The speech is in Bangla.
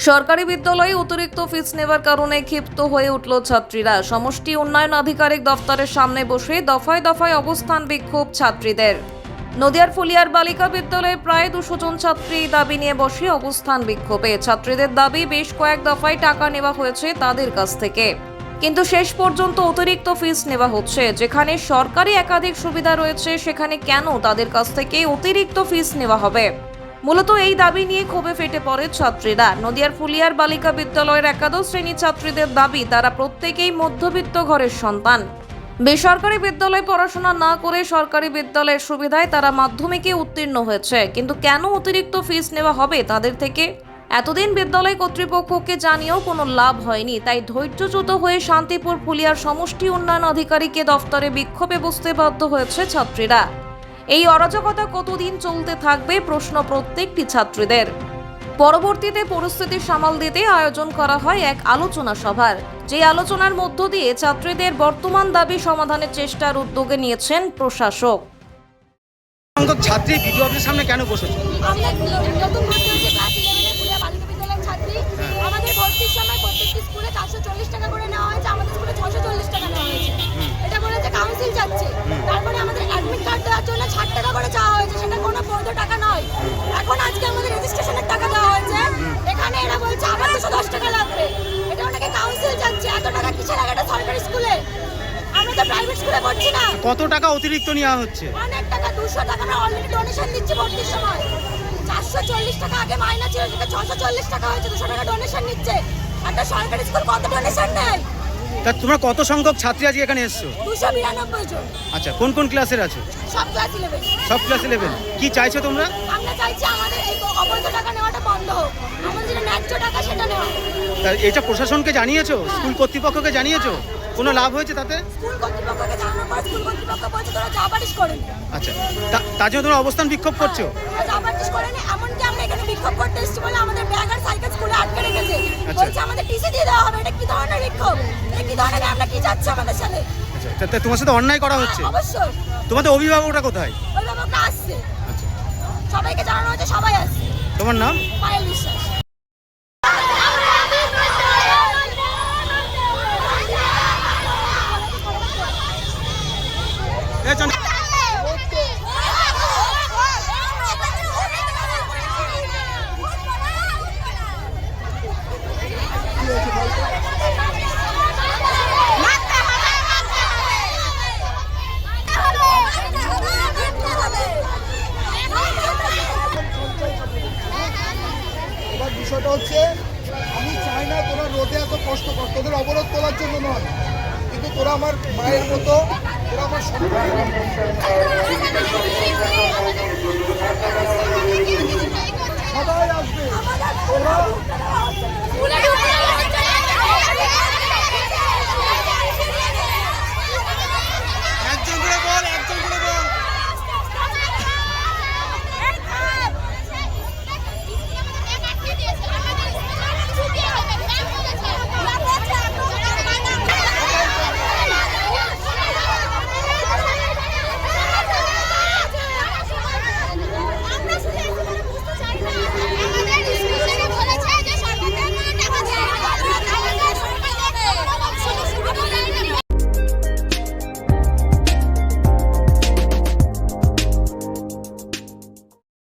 সরকারি বিদ্যালয়ে অতিরিক্ত ফিস নেওয়ার কারণে ক্ষিপ্ত হয়ে উঠল ছাত্রীরা। সমষ্টি উন্নয়ন আধিকারিক দফতরের সামনে বসে দফায় দফায় অবস্থান বিক্ষোভ ছাত্রীদের। নদিয়ার ফুলিয়ার বালিকা বিদ্যালয়ে প্রায় 200 জন ছাত্রী দাবি নিয়ে বসে অবস্থান বিক্ষোভে। ছাত্রীদের দাবি, বেশ কয়েক দফায় টাকা নেওয়া হয়েছে তাদের কাছ থেকে, কিন্তু শেষ পর্যন্ত অতিরিক্ত ফিস নেওয়া হচ্ছে। যেখানে সরকারি একাধিক সুবিধা রয়েছে সেখানে কেন তাদের কাছ থেকে অতিরিক্ত ফিস নেওয়া হবে? মূলত এই দাবি নিয়ে ক্ষোভে ফেটে পড়ে ছাত্রীরা। নদিয়ার ফুলিয়ার বালিকা বিদ্যালয়ের একাদশ শ্রেণীর ছাত্রীদের দাবি, তারা প্রত্যেকেই মধ্যবিত্ত ঘরের সন্তান। বেসরকারি বিদ্যালয়ে পড়াশোনা না করে সরকারি বিদ্যালয়ের সুবিধায় তারা মাধ্যমিকে উত্তীর্ণ হয়েছে, কিন্তু কেন অতিরিক্ত ফিস নেওয়া হবে তাদের থেকে? এতদিন বিদ্যালয় কর্তৃপক্ষকে জানিয়েও কোনো লাভ হয়নি। তাই ধৈর্যচ্যুত হয়ে শান্তিপুর ফুলিয়ার সমষ্টি উন্নয়ন আধিকারিকের দফতরে বিক্ষোভে বসতে বাধ্য হয়েছে ছাত্রীরা। এই অরাজকতা কতদিন চলতে থাকবে প্রশ্ন প্রত্যেকটি ছাত্রীদের। পরবর্তীতে পরিস্থিতি সামাল দিতে আয়োজন করা হয় এক আলোচনা সভার, যে আলোচনার মধ্য দিয়ে ছাত্রীদের বর্তমান দাবি সমাধানের চেষ্টার উদ্যোগে নিয়েছেন প্রশাসক। ছাত্রী ভিডিও অফিসের সামনে কেন বসেছে? আমরা নতুন ভর্তি হয়েছে ক্লাস 11 এর ফুলিয়া বালিকা বিদ্যালয়ের ছাত্রী। আমাদের ভর্তির সময় প্রত্যেকটি স্কুলে 440 টাকা করে নেওয়া হয়েছে, আমাদের স্কুলে 640 টাকা নেওয়া হয়েছে। এটা বলেছে কাউন্সিল যাচ্ছে। তারপরে আমাদের অ্যাডমিট কার্ড দেওয়ার জন্য 60 টাকা করে চাওয়া হয়েছে, সেটা কোনো বৈধ টাকা নয়। এখন আজকে আমাদের রেজিস্ট্রেশনের টাকা দেওয়া হয়েছে, এখানে এরা বলছে আবার 210 টাকা লাগবে। এটা ওনাকে কাউন্সিল যাচ্ছে। এত টাকা কিসের লাগে? এটা সরকারি স্কুলে, আমরা তো প্রাইভেট স্কুলে পড়ছি না। কত টাকা অতিরিক্ত নেওয়া হচ্ছে? অনেক টাকা, 200 টাকা আমরা অলরেডি ডোনেশন দিচ্ছি ভর্তির সময়। 440 টাকা আগে মাইনা ছিল, সেটা 640 টাকা হয়েছে, 200 টাকা ডোনেশন নিচ্ছে। একটা সরকারি স্কুল কত ডোনেশন নেয়? তা তোমরা কত সংখ্যক ছাত্রী আজকে এখানে এসছো? 292 জন। আচ্ছা, কোন কোন ক্লাসের আছো? সব ক্লাস 11। সব ক্লাস 11। কি চাইছো তোমরা? আমরা চাইছি আমাদের এই অবৈধ টাকা নেওয়াটা বন্ধ হোক, আমাদের যেটা ন্যায্য টাকা সেটা নেওয়া। তা এটা প্রশাসনকে জানিয়েছো? স্কুল কর্তৃপক্ষকে জানিয়েছো? কোনো লাভ হয়েছে তাতে? স্কুল কর্তৃপক্ষকে জানানোর পর স্কুল কর্তৃপক্ষ বলছে তোরা যা পারিস করে নে। আচ্ছা, তার জন্য তোমরা অবস্থান বিক্ষোভ করছো? যা পারিস করে নে। এমনকি আমরা এখানে বিক্ষোভ করতে এসেছি বলে আমাদের ব্যাগ আর সাইকেল স্কুলে আটকে রেখেছে। বলছে আমাদের টিসি দিয়ে দেওয়া হবে। এটা কি ধরনের বিক্ষোভ? এটা কি ধরনের? আমরা কি চাচ্ছি আমাদের সাথে? আচ্ছা, তা তোমার সাথে অন্যায় করা হচ্ছে? অবশ্যই। তোমাদের অভিভাবকরা কোথায়? অভিভাবকরা আসছে, আচ্ছা, সবাইকে জানানো হয়েছে, সবাই আসছে। তোমার নাম? পায়েল বিশ্বাস। এবার বিষয়টা হচ্ছে, আমি চাই না তোরা রোদে এত কষ্ট কর, তোদের অবরোধ তোলার জন্য নয়, কিন্তু তোরা আমার মায়ের মতো, তোরা আমার সন্তান।